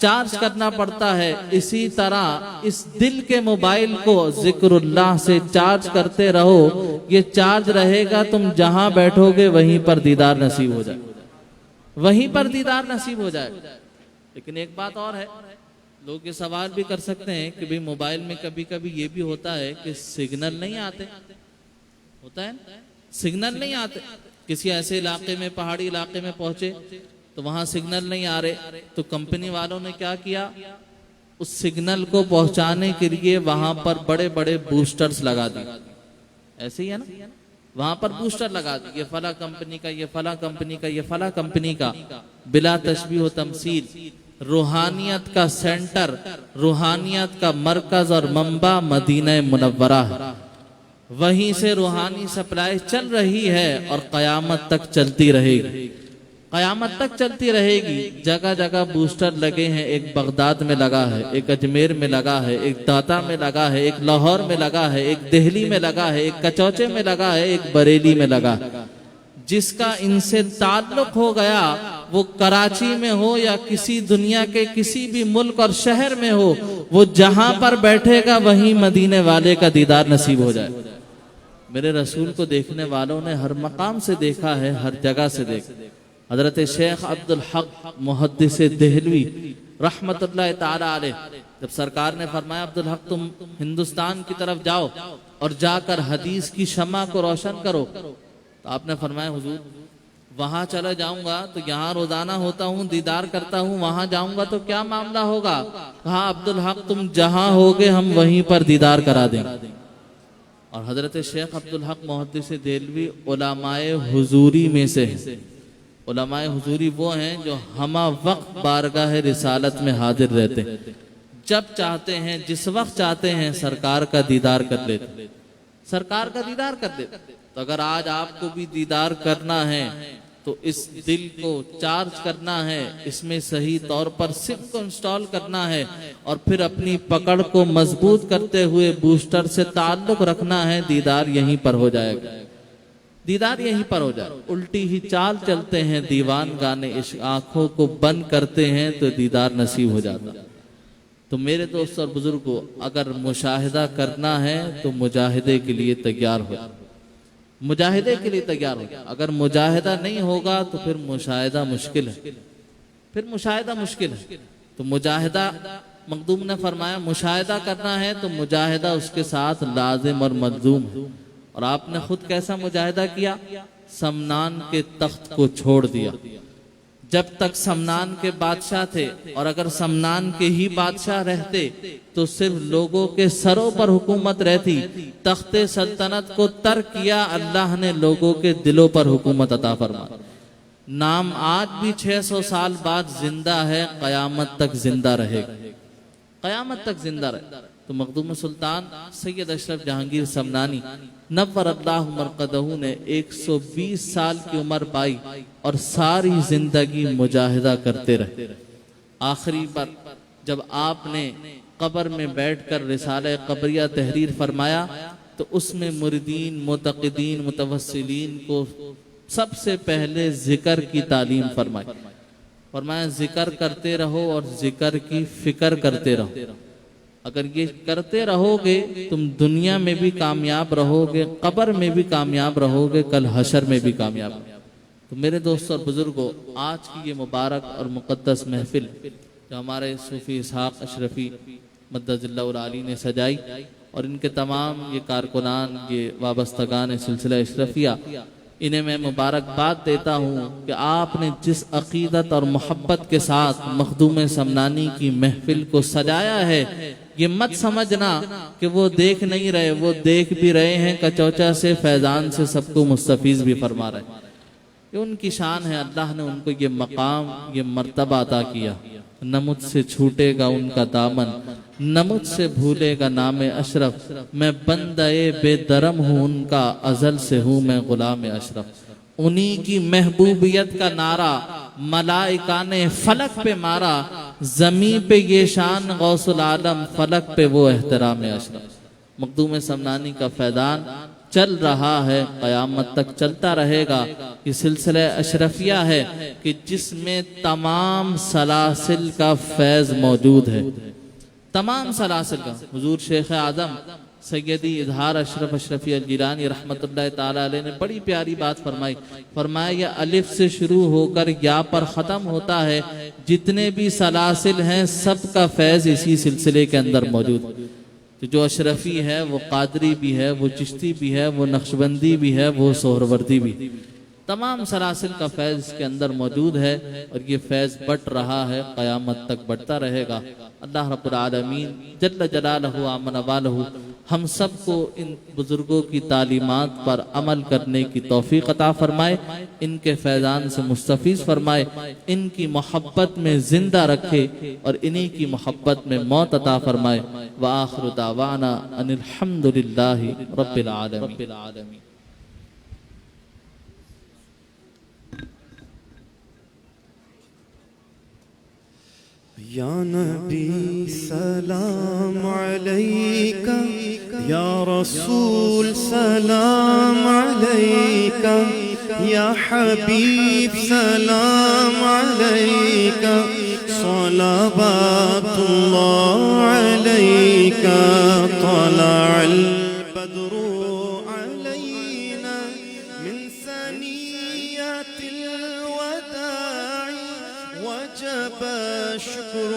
[SPEAKER 5] چارج کرنا پڑتا ہے، اسی طرح اس دل کے موبائل کو ذکر اللہ سے چارج کرتے رہو، یہ چارج رہے گا، تم جہاں بیٹھو گے وہیں پر دیدار نصیب ہو جائے، وہیں پر دیدار نصیب ہو جائے۔ لیکن ایک بات اور ہے، لوگ یہ سوال بھی کر سکتے ہیں کہ بھی موبائل میں کبھی کبھی یہ بھی ہوتا ہے کہ سگنل نہیں آتے، ہوتا ہے سگنل نہیں آتے۔ کسی ایسے علاقے میں، پہاڑی علاقے میں پہنچے تو وہاں سگنل نہیں آ رہے، تو کمپنی والوں نے کیا کیا، اس سگنل کو پہنچانے کے لیے وہاں پر بڑے بڑے بوسٹرز لگا دی۔ ایسے ہی ہے نا، وہاں پر بوسٹر لگا دی، یہ فلاں کمپنی کا، یہ فلاں کمپنی کا، یہ فلاں کمپنی کا۔ بلا تشبیہ و تمثیل روحانیت کا سینٹر، روحانیت کا مرکز اور منبع مدینہ منورہ ہے، وہیں سے روحانی سپلائی چل رہی ہے اور قیامت تک چلتی رہے گی، قیامت تک چلتی رہے گی۔ جگہ جگہ بوسٹر لگے ہیں، ایک بغداد میں لگا ہے، ایک اجمیر میں لگا ہے، ایک داتا میں لگا ہے، ایک لاہور میں لگا ہے، ایک دہلی میں لگا ہے، ایک کچوچے میں لگا ہے، ایک بریلی میں لگا ہے۔ جس کا ان سے تعلق ہو گیا، وہ کراچی میں ہو یا کسی دنیا کے کسی بھی ملک اور شہر میں ہو، وہ جہاں پر بیٹھے گا وہیں مدینے والے کا دیدار نصیب ہو جائے۔ میرے رسول کو دیکھنے والوں نے ہر مقام سے دیکھا ہے، ہر جگہ سے دیکھا۔ حضرت شیخ عبدالحق محدث دہلوی رحمت اللہ تعالی علیہ، جب سرکار نے فرمایا عبدالحق تم ہندوستان کی طرف جاؤ اور جا کر حدیث کی شمع کو روشن کرو، تو آپ نے فرمایا حضور وہاں چلا جاؤں گا تو یہاں روزانہ ہوتا ہوں، دیدار کرتا ہوں، وہاں جاؤں گا تو کیا معاملہ ہوگا؟ کہا عبدالحق تم جہاں ہوگے ہم وہیں پر دیدار کرا دیں۔ اور حضرت شیخ عبدالحق محدث دہلوی علماء حضوری میں سے ہیں۔ علماء حضوری وہ ہیں جو ہمہ وقت بارگاہ رسالت میں حاضر رہتے ہیں، جب چاہتے ہیں، جس وقت چاہتے ہیں سرکار کا دیدار کر لیتے، سرکار کا دیدار کر لیتے۔ تو اگر آج آپ کو بھی دیدار کرنا ہے تو اس دل کو چارج کرنا ہے، اس میں صحیح طور پر سم کو انسٹال کرنا ہے، اور پھر اپنی پکڑ کو مضبوط کرتے ہوئے بوسٹر سے تعلق رکھنا ہے، دیدار یہیں پر ہو جائے گا، دیدار یہیں پر ہو جائے۔ الٹی ہی چال چلتے ہیں دیوان گانے عشق، آنکھوں کو بند کرتے ہیں تو دیدار نصیب ہو جاتا۔ تو میرے دوست اور بزرگوں، اگر مشاہدہ کرنا ہے تو مجاہدے کے لیے تیار ہو، مجاہدے کے لیے تیار ہو۔ اگر مجاہدہ نہیں ہوگا تو پھر مشاہدہ مشکل ہے، پھر مشاہدہ مشکل ہے۔ تو مجاہدہ، مخدوم نے فرمایا مشاہدہ کرنا ہے تو مجاہدہ اس کے ساتھ لازم اور ملزوم ہے۔ اور آپ نے خود کیسا مجاہدہ کیا؟ سمنان کے تخت کو چھوڑ دیا۔ جب تک سمنان کے بادشاہ تھے، اور اگر سمنان کے ہی بادشاہ رہتے تو صرف لوگوں کے سروں پر حکومت رہتی، تخت سلطنت کو ترک کیا، اللہ نے لوگوں کے دلوں پر حکومت عطا فرما۔ نام آج بھی 600 سال بعد زندہ ہے، قیامت تک زندہ رہے گا، قیامت تک زندہ رہے۔ تو مخدوم سلطان سید اشرف جہانگیر سمنانی نور اللہ مرقدہ نے 120 سال کی عمر پائی اور ساری زندگی مجاہدہ کرتے رہے۔ آخری بار جب آپ نے قبر میں بیٹھ کر رسالہ قبریہ تحریر فرمایا تو اس میں مریدین، معتقدین، متوسلین کو سب سے پہلے ذکر کی تعلیم فرمائی۔ فرمایا ذکر کرتے رہو اور ذکر کی فکر کرتے رہو۔ اگر یہ کرتے رہو گے تم دنیا میں بھی کامیاب رہو گے، قبر میں بھی کامیاب رہو گے، کل حشر میں بھی کامیاب رہو گے۔ تو میرے دوستوں اور بزرگوں، آج کی یہ مبارک اور مقدس محفل جو ہمارے صوفی اسحاق اشرفی مدد اللہ العالی نے سجائی، اور ان کے تمام یہ کارکنان، یہ وابستگان سلسلہ اشرفیہ، انہیں میں مبارکباد دیتا ہوں کہ آپ نے جس عقیدت اور محبت کے ساتھ مخدوم سمنانی کی محفل کو سجایا ہے، یہ مت سمجھنا کہ وہ دیکھ نہیں رہے، وہ دیکھ بھی رہے ہیں، کچوچا سے فیضان سے سب کو مستفیض بھی فرما رہے ہیں۔ یہ ان کی شان ہے، اللہ نے ان کو یہ مقام، یہ مرتبہ عطا کیا۔ نہ مجھ سے چھوٹے گا ان کا دامن، نہ مجھ سے بھولے گا نام اشرف، میں بندہ بے درم ہوں ان کا، ازل سے ہوں میں غلام اشرف۔ انہی کی محبوبیت کا نعرہ ملائکہ نے فلک پہ مارا، زمین پہ یہ شان غوث العالم، فلک پہ وہ احترام اشرف۔ مخدوم سمنانی کا فیضان چل رہا ہے، قیامت تک چلتا رہے گا۔ یہ سلسلہ اشرفیہ ہے کہ جس میں تمام سلاسل کا فیض موجود ہے، تمام سلاسل کا۔ حضور شیخ اعظم سیدی اظہار اشرف اشرفی الجیلانی رحمت اللہ تعالی علیہ نے بڑی پیاری بات فرمائی۔ فرمایا یہ الف سے شروع ہو کر یا پر ختم ہوتا ہے، جتنے بھی سلاسل ہیں سب کا فیض اسی سلسلے کے اندر موجود ہے۔ جو اشرفی ہے وہ قادری بھی ہے، وہ چشتی بھی ہے، وہ نقشبندی بھی ہے، وہ سہروردی بھی، تمام سلاسل کا فیض اس کے اندر موجود ہے، اور یہ فیض بٹ رہا ہے، قیامت تک بڑھتا رہے گا۔ اللہ رب العالمین جل جلالہ آمن والہ ہم سب کو ان بزرگوں کی تعلیمات پر عمل کرنے کی توفیق عطا فرمائے، ان کے فیضان سے مستفیض فرمائے، ان کی محبت میں زندہ رکھے اور انہی کی محبت میں موت عطا فرمائے۔ وآخر دعوانا ان الحمدللہ رب العالمین۔
[SPEAKER 4] یا نبی سلام علیکہ، یا رسول سلام علیکہ، یا حبیب سلام علیکہ، صلوات اللہ علیکہ، طلع البدر علینا من ثنیات الوداع، وجب الشکر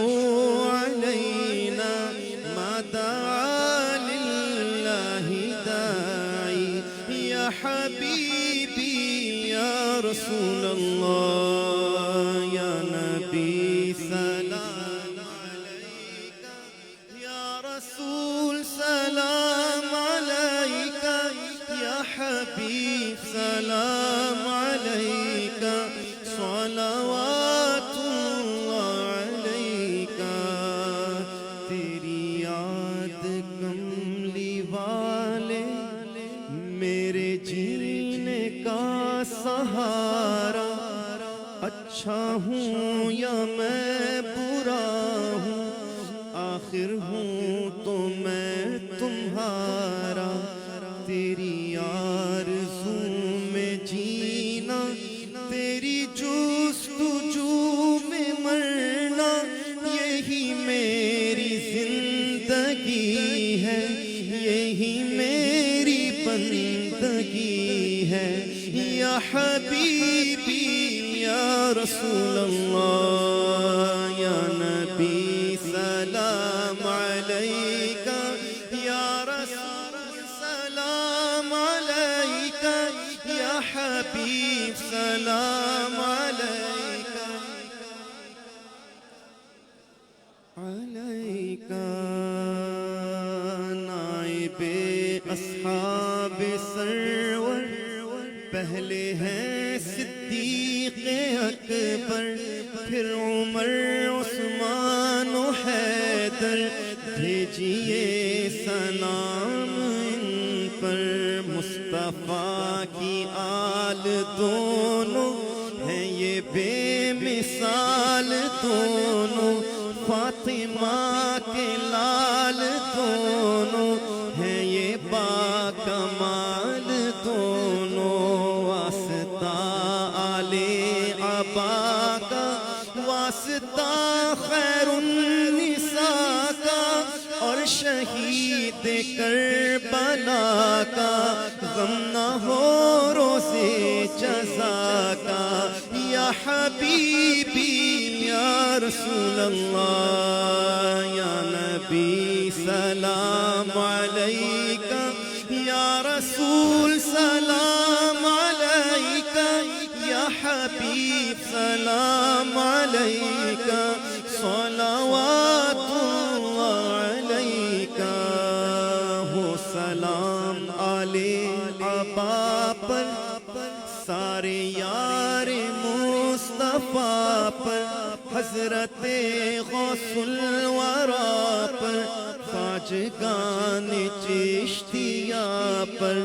[SPEAKER 4] علینا ما دعا للہ داعی، یا حبیبی یا رسول اللہ، یا نبی سلام علیکہ، یا رسول سلام علیکہ، یا حبیب سلام علیکہ، صلوات اللہ علیکہ۔ تیری یاد کملی والے میرے جینے کا سہارا، اچھا ہوں یا میں برا ہوں، آخر ہوں تو میں تمہارا۔ تیری آرزو میں جینا، تیری جستجو میں مرنا، یہی میری زندگی ہے، یہی میری بندگی ہے۔ یا حبیبی یا رسول اللہ، یا نبی سلام علیکہ، یا رسول سلام علیکہ، یا حبیب سلام علیکہ، علیکہ۔ نائب اصحاب سرور پہلے ہیں صدیق اکبر، پھر عمر، عثمان و حیدر، بھیجیے سلام ان پر، مصطفیٰ کی آل دونوں ہیں یہ بے مثال دونوں، فاطمہ کے لال دونوں ہیں یہ با کمال دونوں، واسطہ آل عبا کا، واسطہ خیر النساء کا، اور شہید کربلا کا، غم نہ ہو روزے جزا کا، یا حبیبی یا رسول اللہ، یا نبی سلام علیکہ، یا رسول سلام علیکہ، یا حبیب سلام علیکہ، صلوات اللہ علیکہ، ہو سلام آل عبا پر، سارے یار مصطفیٰ پر، حضرت غوث الورا پر، خواجگان چشتیہ پر،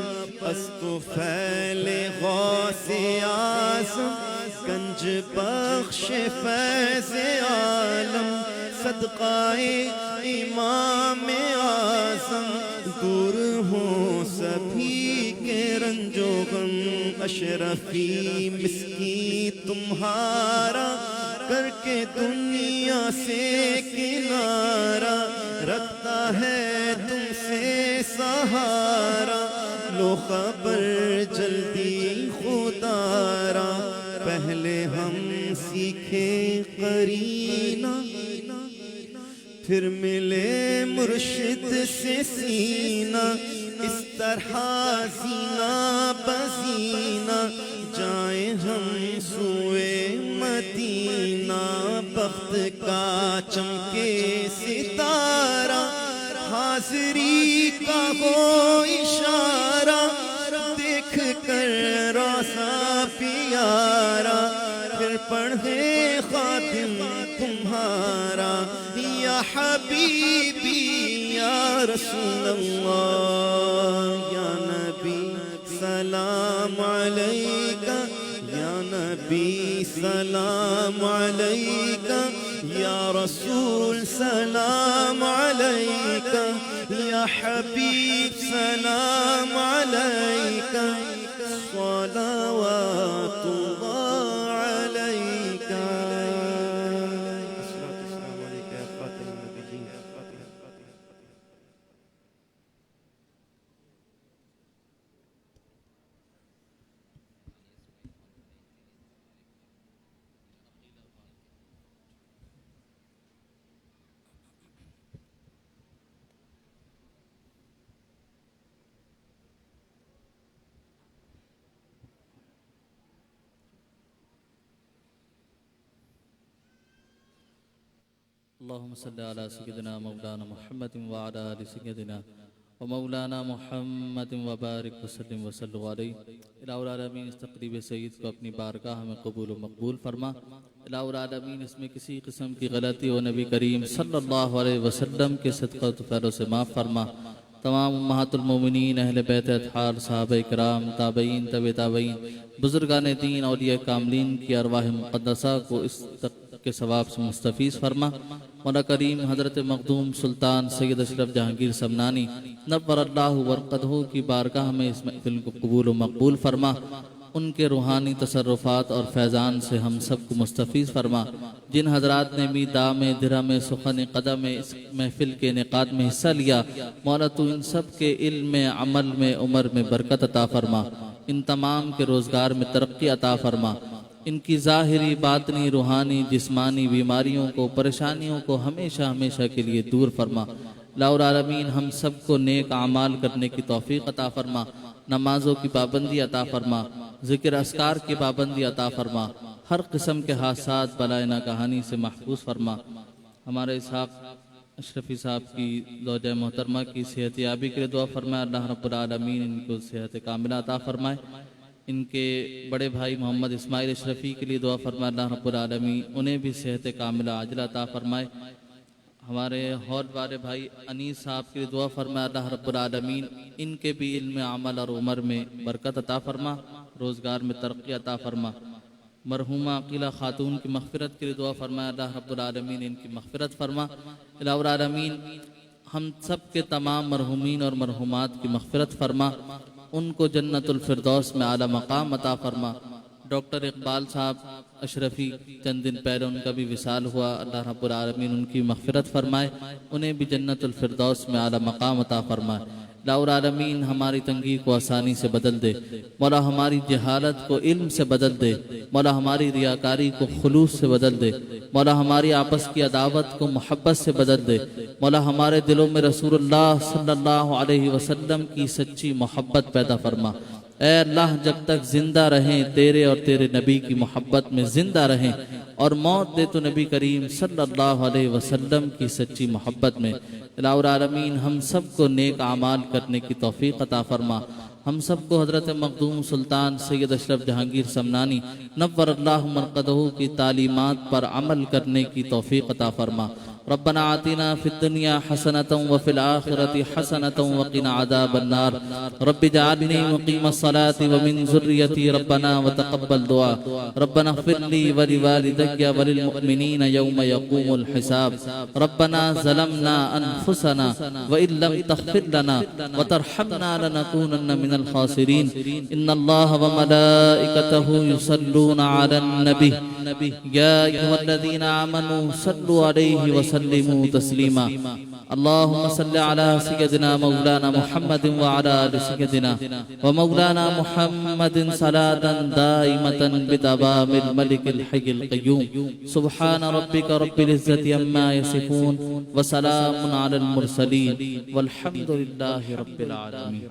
[SPEAKER 4] استفیل غوث اعظم، گنج بخش فیض عالم، صدقہ امام اعظم، دور ہوں سبھی کے رنج و غم، اشرفی مسکین تمہارا، کر کے دنیا سے کنارہ، رکھتا ہے تم سے سہارا، لو خبر جلدی خدا را، پہلے ہم سیکھے قرینہ، پھر ملے مرشد سے سینہ، اس طرح زینہ بزینہ، جائیں ہم سوئے مدینہ، بخت کا چمکے ستارہ، حاضری کا ہو اشارہ، دیکھ کر روضہ پیارا، پھر پڑھے خادم تمہارا، یا حبیبی یا رسول اللہ، یا نبی سلام علیکہ، یا نبی سلام علیکہ، یا رسول سلام علیکہ، یا حبیب سلام علیکہ، صلوات اللہ علیکہ، السلام علیکہ یا خاتم النبیین۔
[SPEAKER 5] اللهم صل على سيدنا مولانا محمد وعلى آل سيدنا ومولانا محمد وبارك وسلم وصلوا عليه۔ الہ العالمین اس تقریب سعید کو اپنی بارگاہ میں قبول و مقبول فرما۔ الہ العالمین اس میں کسی قسم کی غلطی و نبی کریم صلی اللہ علیہ وسلم کے صدقہ و فیض سے معاف فرما۔ تمام امہات المومنین، اہل بیت اطہار، صحابہ کرام، تابعین، تبع تابعین، بزرگان دین، اولیاء کاملین کی ارواح مقدسہ کو اس کے ثواب سے مستفیض فرما۔ مولا کریم حضرت مخدوم سلطان سید اشرف جہانگیر سمنانی نور اللہ ورقدہ کی بارگاہ میں اس محفل کو قبول و مقبول فرما۔ ان کے روحانی تصرفات اور فیضان سے ہم سب کو مستفیض فرما۔ جن حضرات نے بھی دام درہم سخن قدم میں اس محفل کے انعقاد میں حصہ لیا، مولا تو ان سب کے علم میں، عمل میں، عمر میں برکت عطا فرما۔ ان تمام کے روزگار میں ترقی عطا فرما۔ ان کی ظاہری، باطنی، روحانی، جسمانی بیماریوں کو، پریشانیوں کو ہمیشہ ہمیشہ کے لیے دور فرما۔ الہ العالمین ہم سب کو نیک اعمال کرنے کی توفیق عطا فرما، نمازوں کی پابندی عطا فرما، ذکر اذکار کی پابندی عطا فرما، ہر قسم کے حادثات، بلائے ناگہانی سے محفوظ فرما۔ ہمارے اسحاق اشرفی صاحب کی زوجہ محترمہ کی صحت یابی کے لیے دعا فرمائے، اللہ رب العالمین ان کو صحت کاملہ عطا فرمائے۔ ان کے بڑے بھائی محمد اسماعیل اشرفی کے لیے دعا فرمائے، اللہ رب العالمین انہیں بھی صحت کاملہ عاجلہ عطا فرمائے۔ ہمارے اور بارے بھائی انیس صاحب کے لیے دعا فرما، اللہ رب العالمین ان کے بھی علم، عمل اور عمر میں برکت عطا فرما، روزگار میں ترقی عطا فرما۔ مرحومہ عقیلہ خاتون کی مغفرت کے لیے دعا فرما، اللہ رب العالمین ان کی مغفرت فرما۔ الہ العالمین ہم سب کے تمام مرحومین اور مرحومات کی مغفرت فرما، ان کو جنت الفردوس میں اعلیٰ مقام عطا فرما۔ ڈاکٹر اقبال صاحب اشرفی چند دن پہلے ان کا بھی وصال ہوا، اللہ رب العالمین ان کی مغفرت فرمائے، انہیں بھی جنت الفردوس میں اعلیٰ مقام عطا فرمائے۔ الہ العالمین ہماری تنگی کو آسانی سے بدل دے، مولا ہماری جہالت کو علم سے بدل دے، مولا ہماری ریاکاری کو خلوص سے بدل دے، مولا ہماری آپس کی عداوت کو محبت سے بدل دے، مولا ہمارے دلوں میں رسول اللہ صلی اللہ علیہ وسلم کی سچی محبت پیدا فرما۔ اے اللہ جب تک زندہ رہیں تیرے اور تیرے نبی کی محبت میں زندہ رہیں، اور موت دے تو نبی کریم صلی اللہ علیہ وسلم کی سچی محبت میں۔ الہ العالمین ہم سب کو نیک اعمال کرنے کی توفیق عطا فرما، ہم سب کو حضرت مخدوم سلطان سید اشرف جہانگیر سمنانی نور اللہ مرقدہ کی تعلیمات پر عمل کرنے کی توفیق عطا فرما۔ ربنا آتنا فی الدنیا حسنة وفی الآخرة حسنة وقنا عذاب النار، رب اجعلنی مقیم الصلاة ومن ذریتی ربنا وتقبل دعا، ربنا اغفر لی ولوالدی وللمؤمنین یوم یقوم الحساب، ربنا ظلمنا انفسنا وإن لم تغفر لنا وترحمنا لنكونن من الخاسرین۔ ان اللہ وملائکته یصلون علی النبی یا ایھا الذین آمنوا صلوا علیہ وسلموا تسلیما۔ اللهم صل على سيدنا مولانا محمد وعلى آل سيدنا ومولانا محمد صلاة دائمة بدوام الملك الحي القيوم۔ سبحان ربك رب العزة عما يصفون وسلام على المرسلين والحمد لله رب العالمين۔